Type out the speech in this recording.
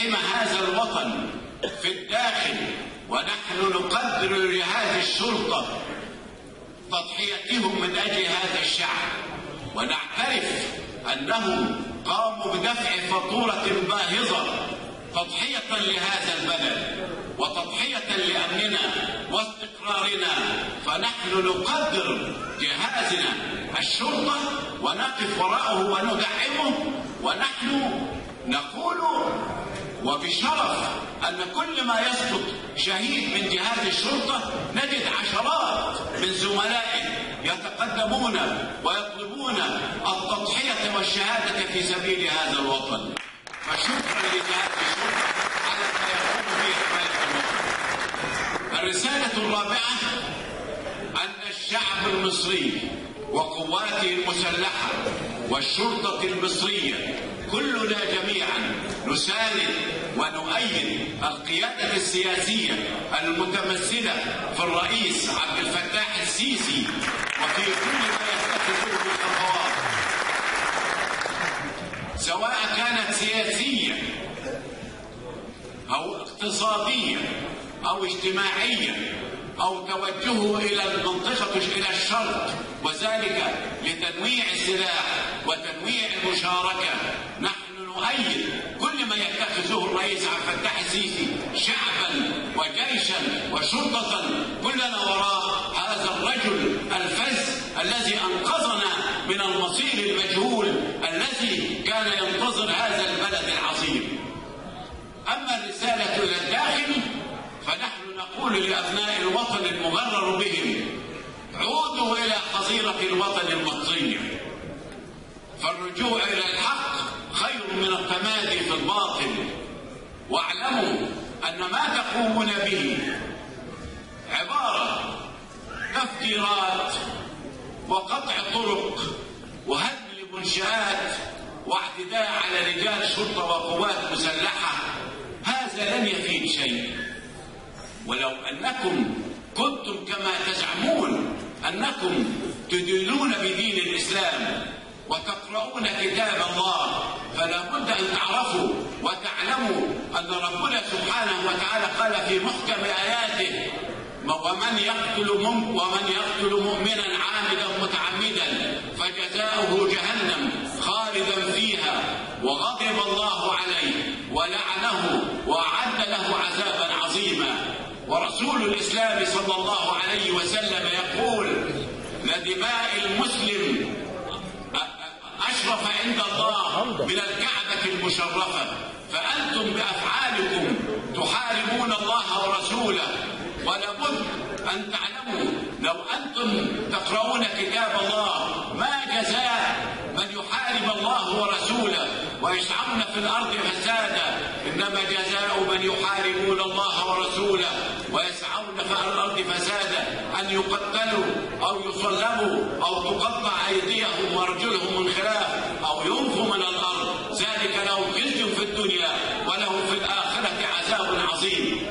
لندعم هذا الوطن في الداخل، ونحن نقدر لهذه الشرطة تضحيتهم من أجل هذا الشعب، ونعترف أنهم قاموا بدفع فاتورة باهظة تضحية لهذا البلد وتضحية لأمننا واستقرارنا. فنحن نقدر جهازنا الشرطة ونقف وراءه وندعمه، ونحن نقول وبشرف أن كل ما يسقط شهيد من جهاز الشرطة نجد عشرات من زملائه يتقدمون ويطلبون التضحية والشهادة في سبيل هذا الوطن. فشكرا لجهاز الشرطة على ما يقوم به حماية الوطن. الرسالة الرابعة أن الشعب المصري وقواته المسلحة والشرطة المصرية كلنا جميعا نساند ونؤيد القيادة السياسية المتمثلة في الرئيس عبد الفتاح السيسي وفي كل ما يتخذه من خطوات، سواء كانت سياسية أو اقتصادية أو اجتماعية أو توجهه إلى المنطقة إلى الشرق، وذلك لتنويع السلاح وتنويع المشاركة. نحن نؤيد كل ما يتخذه الرئيس عبد الفتاح السيسي شعبا وجيشا وشرطة، كلنا وراء هذا الرجل الفذ الذي أنقذنا من المصير المجهول الذي كان ينتظر هذا البلد العظيم. أما الرسالة إلى الداخل فنحن نقول لأبناء الوطن المغرر بهم: عودوا إلى حظيرة الوطن المصرية، فالرجوع إلى الحق خير من التمادي في الباطل، واعلموا أن ما تقومون به عبارة تفجيرات وقطع طرق وهدم لمنشآت واعتداء على رجال شرطة وقوات مسلحة. هذا لن يفيد شيء. ولو أنكم كنتم كما تزعمون أنكم تدينون بدين الإسلام وتقرؤون كتاب الله، فلا بد أن تعرفوا وتعلموا أن ربنا سبحانه وتعالى قال في محكم آياته: ومن يقتل مؤمنا عامدا متعمدا فجزاؤه جهنم خالدا فيها وغضب الله عليه ولعنه وأعد له عذابا عظيما. ورسول الإسلام صلى الله عليه وسلم يقول: لدماء المسلم أشرف عند الله من الكعبة المشرفة. فأنتم بأفعالكم تحاربون الله ورسوله، ولابد أن تعلموا لو أنتم تقرؤون كتاب الله ما جزاء من يحارب الله ورسوله ويسعون في الأرض فسادا، إنما جزاء من يحاربون الله ورسوله ويسعون في الأرض فسادا أن يقتلوا أو يصلبوا أو تقطع أيديهم وأرجلهم من خلاف أو ينفوا من الأرض. ذلك لهم خزي في الدنيا ولهم في الآخرة عذاب عظيم.